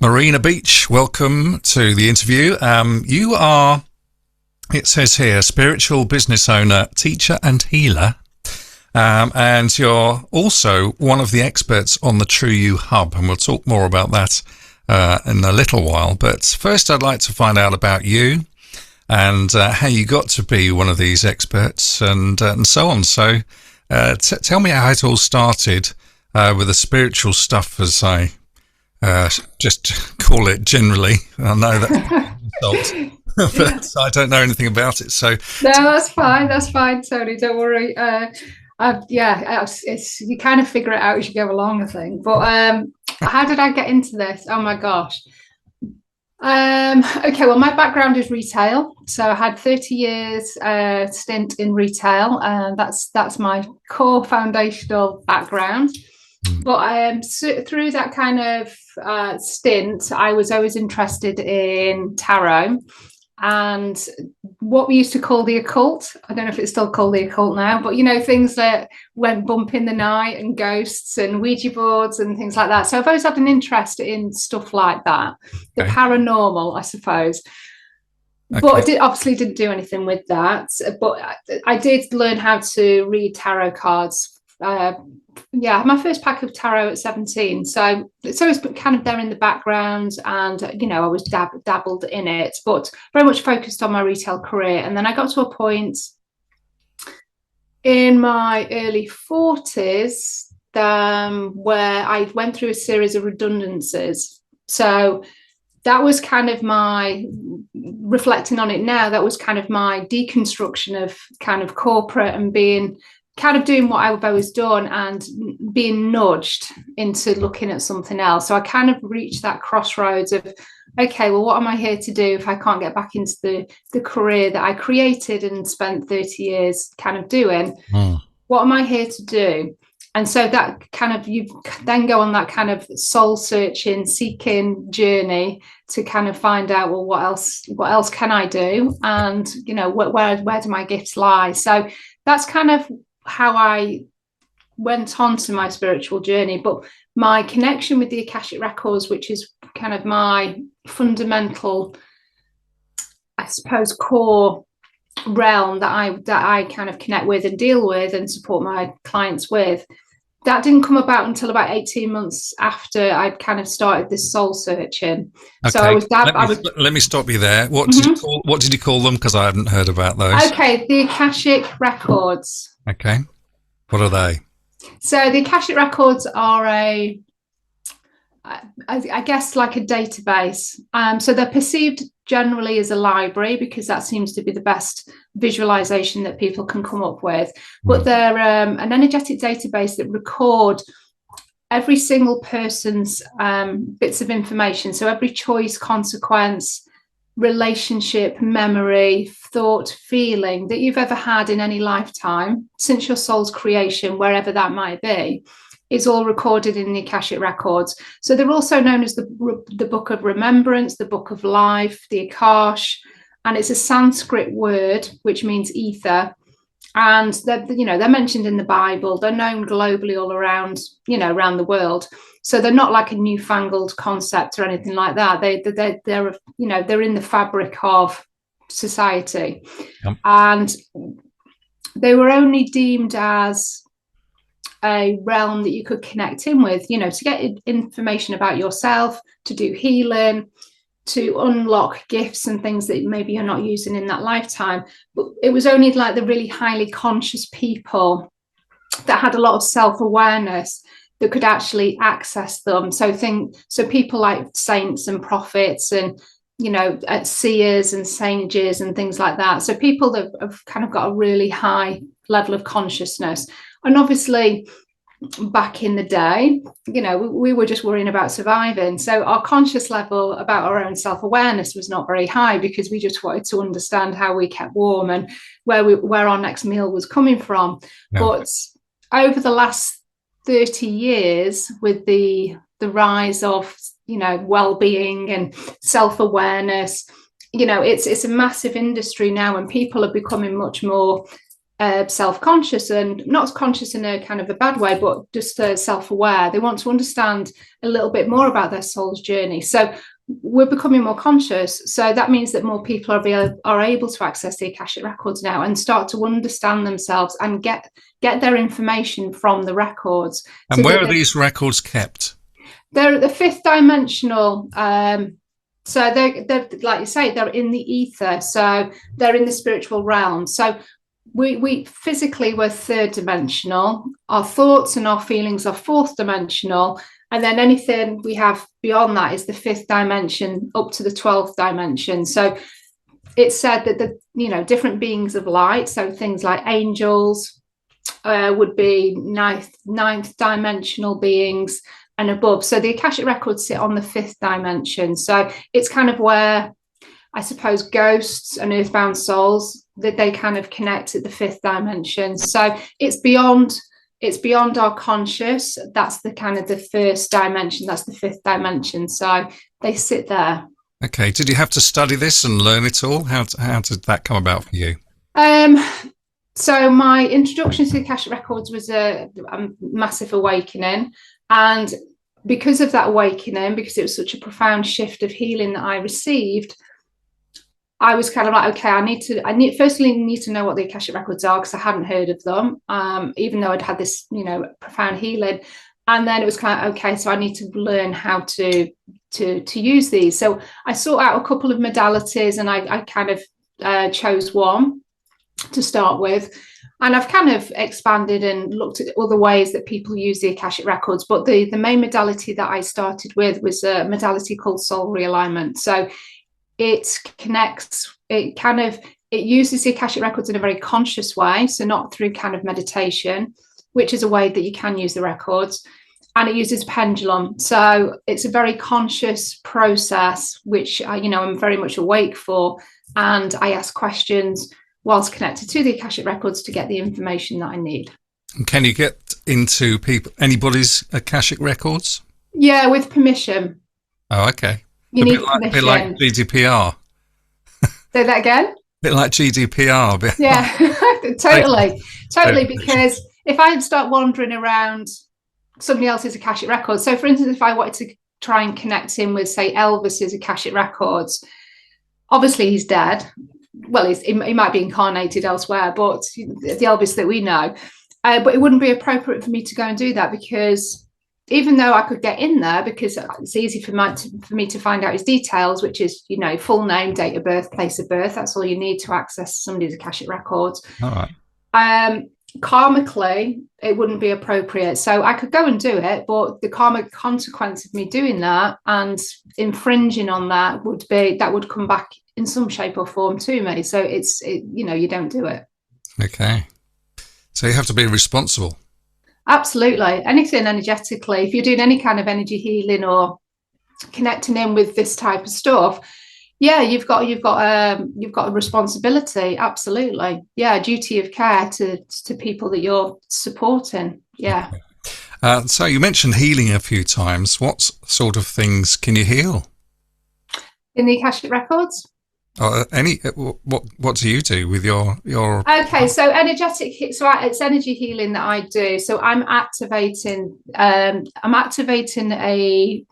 Marina Beech, welcome to the interview. You are, it says here, spiritual business owner, teacher and healer. And you're also one of the experts on the True You Hub, and we'll talk more about that in a little while. But first, I'd like to find out about you and how you got to be one of these experts and so on. So tell me how it all started with the spiritual stuff, as I just call it generally. I know that but I don't know anything about it. So no, that's fine, Tony. Don't worry. You kind of figure it out as you go along, I think. But how did I get into this? Oh my gosh. Okay, well, my background is retail, so I had 30 years stint in retail, and that's my core foundational background. But through that kind of stint, I was always interested in tarot and what we used to call the occult. I don't know if it's still called the occult now, but things that went bump in the night and ghosts and Ouija boards and things like that. So I've always had an interest in stuff like that, the paranormal, I suppose. Okay. But I obviously didn't do anything with that. But I did learn how to read tarot cards. My first pack of tarot at 17, so it's always been kind of there in the background, and I was dabbled in it, but very much focused on my retail career. And then I got to a point in my early 40s where I went through a series of redundancies. So that was kind of my, reflecting on it now, that was kind of my deconstruction of kind of corporate and being kind of doing what I've always done and being nudged into looking at something else. So I kind of reached that crossroads of, okay, well, what am I here to do if I can't get back into the career that I created and spent 30 years kind of doing? What am I here to do? And so that kind of, you then go on that kind of soul searching, seeking journey to kind of find out, well, what else can I do? And, where do my gifts lie? So that's kind of how I went on to my spiritual journey. But my connection with the Akashic Records, which is kind of my fundamental, I suppose, core realm that I kind of connect with and deal with and support my clients with, that didn't come about until about 18 months after I'd kind of started this soul searching. Okay. So I was let me stop you there. What did you call them? Because I haven't heard about those. Okay, the Akashic Records. Okay. What are they? So the Akashic Records are I guess like a database. So they're perceived generally as a library because that seems to be the best visualization that people can come up with. But they're an energetic database that record every single person's bits of information. So every choice, consequence, relationship, memory, thought, feeling that you've ever had in any lifetime since your soul's creation, wherever that might be, is all recorded in the Akashic Records. So they're also known as the Book of Remembrance, the Book of Life, the Akash, and it's a Sanskrit word which means ether. And they're mentioned in the Bible. They're known globally all around, around the world. So they're not like a newfangled concept or anything like that. They're in the fabric of society. Yep. And they were only deemed as a realm that you could connect in with, to get information about yourself, to do healing, to unlock gifts and things that maybe you're not using in that lifetime. But it was only like the really highly conscious people that had a lot of self-awareness that could actually access them. So people like saints and prophets and seers and sages and things like that. So people that have kind of got a really high level of consciousness. And obviously back in the day, we were just worrying about surviving. So our conscious level about our own self-awareness was not very high because we just wanted to understand how we kept warm and where our next meal was coming from. Yeah. But over the last 30 years, with the rise of well-being and self-awareness, it's a massive industry now, and people are becoming much more self-conscious, and not conscious in a kind of a bad way, but just self-aware. They want to understand a little bit more about their soul's journey. So we're becoming more conscious. So that means that more people are able to access the Akashic Records now and start to understand themselves and get their information from the records. And where are these records kept? They're at the fifth dimensional. So they're like you say, they're in the ether. So they're in the spiritual realm. So we physically, we're third dimensional. Our thoughts and our feelings are fourth dimensional. And then anything we have beyond that is the fifth dimension up to the 12th dimension. So it's said that the different beings of light, so things like angels would be ninth dimensional beings and above. So the Akashic Records sit on the fifth dimension. So it's kind of where, I suppose, ghosts and earthbound souls, that they kind of connect at the fifth dimension. So it's beyond our conscious. That's the kind of the first dimension. That's the fifth dimension. So they sit there. Okay. Did you have to study this and learn it all? How did that come about for you? So my introduction to the Akashic Records was a massive awakening. And because of that awakening, because it was such a profound shift of healing that I received, I was kind of like, okay, I firstly need to know what the Akashic Records are, because I hadn't heard of them, even though I'd had this, profound healing. And then it was kind of, okay, so I need to learn how to use these. So I sought out a couple of modalities, and I kind of chose one to start with. And I've kind of expanded and looked at other ways that people use the Akashic Records. But the main modality that I started with was a modality called soul realignment. So it connects, it uses the Akashic Records in a very conscious way. So not through kind of meditation, which is a way that you can use the records. And it uses pendulum. So it's a very conscious process, which, I'm very much awake for. And I ask questions whilst connected to the Akashic Records to get the information that I need. And can you get into anybody's Akashic Records? Yeah, with permission. Oh, okay. You need permission. A bit like GDPR. Say that again? A bit like GDPR. Yeah, totally. Because if I start wandering around somebody else's Akashic Records, so for instance, if I wanted to try and connect him with, say, Elvis's Akashic Records, obviously he's dead. Well, he might be incarnated elsewhere, but the Elvis that we know. But it wouldn't be appropriate for me to go and do that, because even though I could get in there, because it's easy for me to find out his details, which is, full name, date of birth, place of birth. That's all you need to access somebody's Akashic Records. All right. Karmically, it wouldn't be appropriate. So I could go and do it, but the karmic consequence of me doing that and infringing on that would come back in some shape or form to me. So you don't do it. Okay. So you have to be responsible. Absolutely. Anything energetically, if you're doing any kind of energy healing or connecting in with this type of stuff, yeah, you've got a responsibility. Absolutely. Yeah, a duty of care to people that you're supporting. Yeah. So you mentioned healing a few times. What sort of things can you heal? In the Akashic Records? What do you do with your Okay, so it's energy healing that I do. So I'm activating a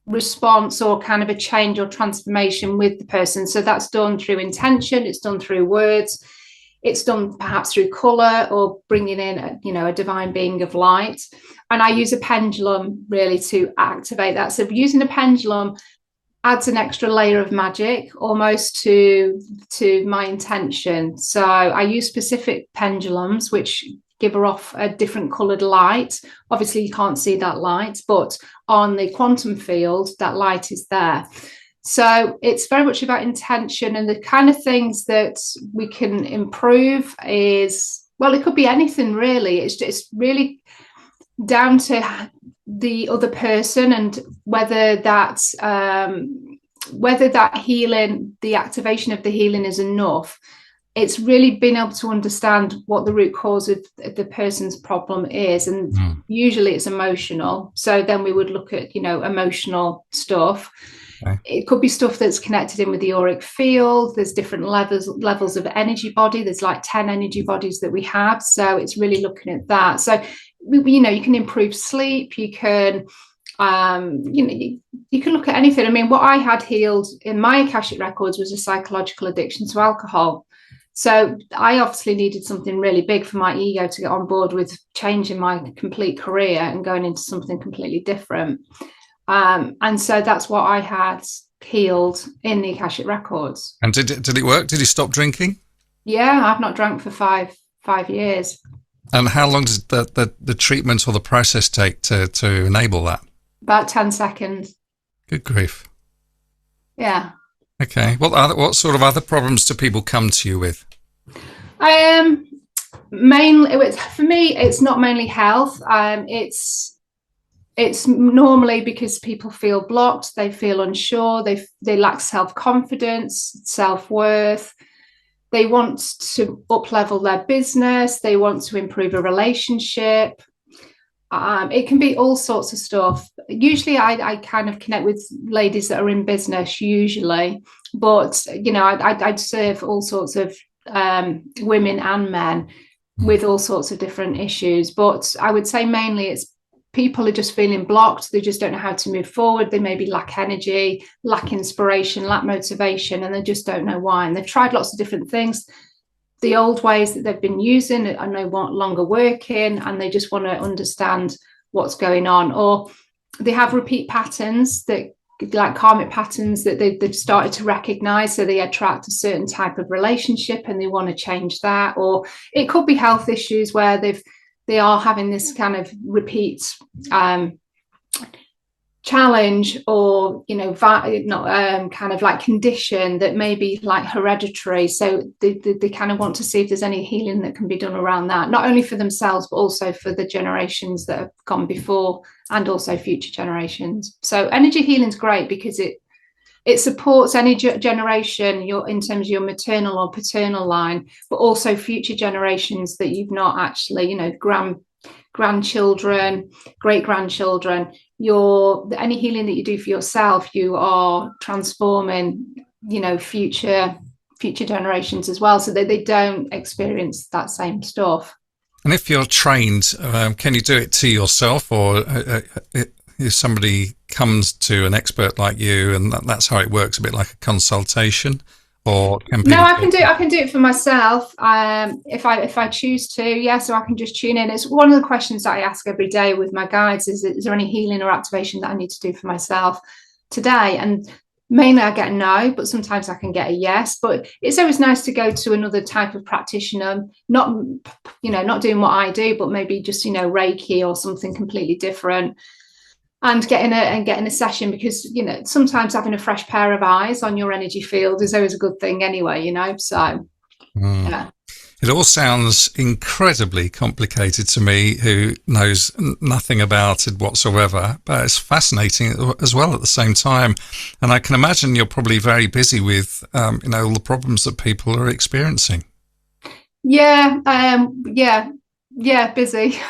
response or kind of a change or transformation with the person. So that's done through intention, it's done through words, it's done perhaps through color, or bringing in a divine being of light. And I use a pendulum really to activate that. So using a pendulum adds an extra layer of magic almost to my intention. So I use specific pendulums which give off a different coloured light. Obviously you can't see that light, but on the quantum field that light is there. So it's very much about intention, and the kind of things that we can improve is, well, it could be anything really. It's really down to the other person, and whether that healing, the activation of the healing is enough. It's really being able to understand what the root cause of the person's problem is, and usually it's emotional. So then we would look at emotional stuff. Okay. It could be stuff that's connected in with the auric field. There's different levels of energy body. There's like 10 energy bodies that we have. So it's really looking at that. So, you know, you can improve sleep. You can, you can look at anything. I mean, what I had healed in my Akashic Records was a psychological addiction to alcohol. So I obviously needed something really big for my ego to get on board with changing my complete career and going into something completely different. And so that's what I had healed in the Akashic Records. And did it work? Did you stop drinking? Yeah, I've not drunk for five years. And how long does the treatment or the process take to enable that? About 10 seconds. Good grief. Yeah. Okay. What sort of other problems do people come to you with? Mainly, for me, it's not mainly health. It's normally because people feel blocked, they feel unsure, they lack self-confidence, self-worth. They want to up-level their business. They want to improve a relationship. It can be all sorts of stuff. Usually I kind of connect with ladies that are in business usually, but, you know, I'd serve all sorts of women and men with all sorts of different issues. But I would say mainly it's people are just feeling blocked. They just don't know how to move forward. They maybe lack energy, lack inspiration, lack motivation, and they just don't know why. And they've tried lots of different things. The old ways that they've been using are no longer working, and they just want to understand what's going on. Or they have repeat patterns, that like karmic patterns that they've started to recognize, so they attract a certain type of relationship and they want to change that. Or it could be health issues where they are having this kind of repeat challenge, or, you know, not kind of like condition that may be like hereditary. So they kind of want to see if there's any healing that can be done around that, not only for themselves but also for the generations that have gone before and also future generations. So energy healing is great because it supports any generation, in terms of your maternal or paternal line, but also future generations that you've not actually, you know, grandchildren, great-grandchildren. Any healing that you do for yourself, you are transforming, you know, future generations as well, so that they don't experience that same stuff. And if you're trained, can you do it to yourself, or if somebody comes to an expert like you and that's how it works, a bit like a consultation? Or no, I can do it for myself if I choose to. Yeah, so I can just tune in. It's one of the questions that I ask every day with my guides: is there any healing or activation that I need to do for myself today? And mainly I get a no, but sometimes I can get a yes. But it's always nice to go to another type of practitioner, not doing what I do, but maybe just, you know, Reiki or something completely different. And getting a session, because, you know, sometimes having a fresh pair of eyes on your energy field is always a good thing anyway, you know. So yeah. It all sounds incredibly complicated to me, who knows nothing about it whatsoever, but it's fascinating as well at the same time. And I can imagine you're probably very busy with all the problems that people are experiencing. Yeah, busy.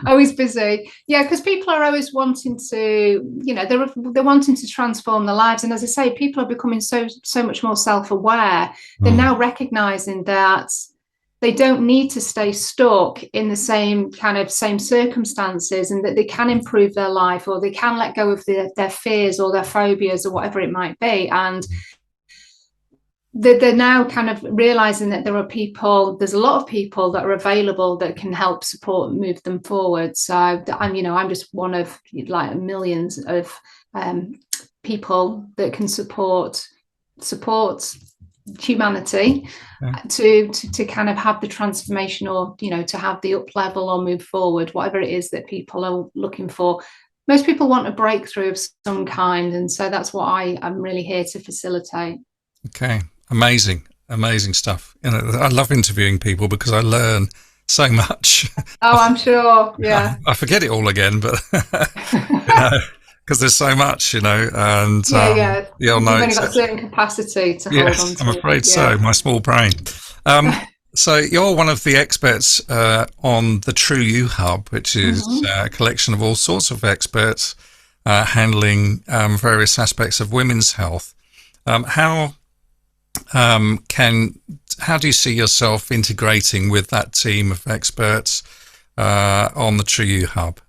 Always busy. Yeah, because people are always wanting to, you know, they're wanting to transform their lives. And as I say, people are becoming so much more self-aware. They're now recognizing that they don't need to stay stuck in the same circumstances, and that they can improve their life, or they can let go of their fears or their phobias or whatever it might be. And they're now kind of realizing that there's a lot of people that are available that can help support and move them forward. So I'm just one of like millions of people that can support humanity to kind of have the transformation, or, you know, to have the up level or move forward, whatever it is that people are looking for. Most people want a breakthrough of some kind, and so that's what I'm really here to facilitate. Okay. Amazing stuff. You know, I love interviewing people because I learn so much. Oh, I'm sure. Yeah. I forget it all again, but because there's so much, you know, and you've only got a certain capacity to hold on to. I'm afraid so. My small brain. So you're one of the experts on the True You Hub, which is a collection of all sorts of experts handling various aspects of women's health. How do you see yourself integrating with that team of experts on the True You Hub?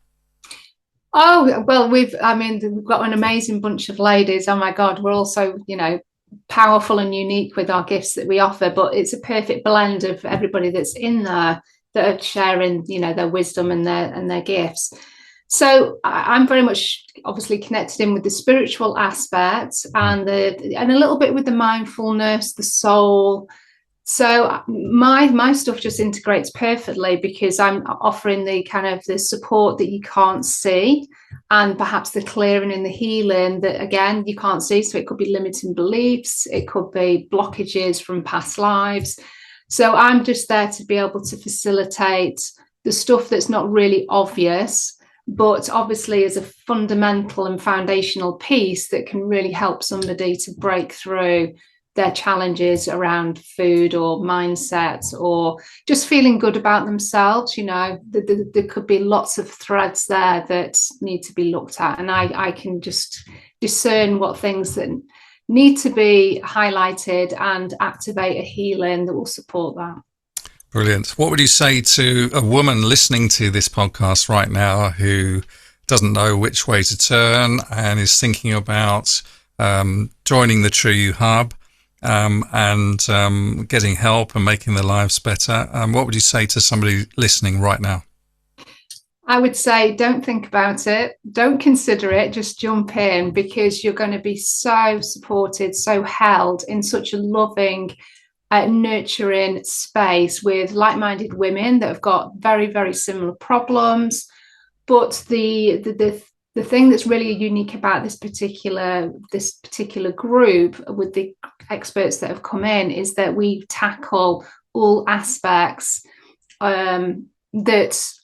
Oh, well, we've got an amazing bunch of ladies. Oh my God, we're also, powerful and unique with our gifts that we offer, but it's a perfect blend of everybody that's in there that are sharing, their wisdom and their gifts. So I'm very much obviously connected in with the spiritual aspects and a little bit with the mindfulness, the soul. So my stuff just integrates perfectly because I'm offering the kind of the support that you can't see, and perhaps the clearing and the healing that, again, you can't see. So it could be limiting beliefs, it could be blockages from past lives. So I'm just there to be able to facilitate the stuff that's not really obvious, but obviously is a fundamental and foundational piece that can really help somebody to break through their challenges around food or mindset or just feeling good about themselves. There could be lots of threads there that need to be looked at, and I can just discern what things that need to be highlighted and activate a healing that will support that. Brilliant. What would you say to a woman listening to this podcast right now who doesn't know which way to turn and is thinking about joining the True You Hub and getting help and making their lives better? What would you say to somebody listening right now? I would say don't think about it, don't consider it, just jump in, because you're going to be so supported, so held in such a loving, nurturing space with like-minded women that have got very, very similar problems. But the thing that's really unique about this particular group with the experts that have come in is that we tackle all aspects that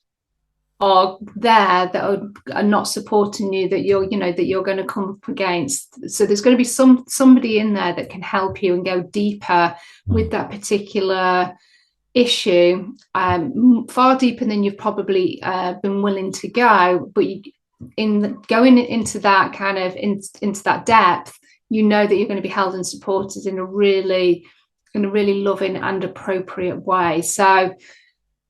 are there that are not supporting you, that you're going to come up against. So there's going to be somebody in there that can help you and go deeper with that particular issue, far deeper than you've probably been willing to go. But in going into that kind of into that depth, that you're going to be held and supported in a really loving and appropriate way. So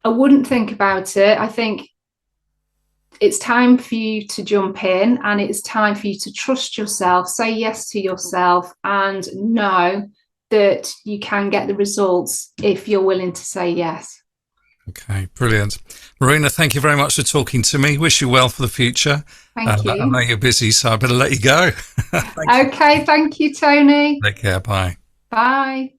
I wouldn't think about it. I think it's time for you to jump in, and it's time for you to trust yourself, say yes to yourself, and know that you can get the results if you're willing to say yes. Okay, brilliant. Marina, thank you very much for talking to me. Wish you well for the future. Thank you. I know you're busy, so I better let you go. Thank you, Tony. Take care. Bye. Bye.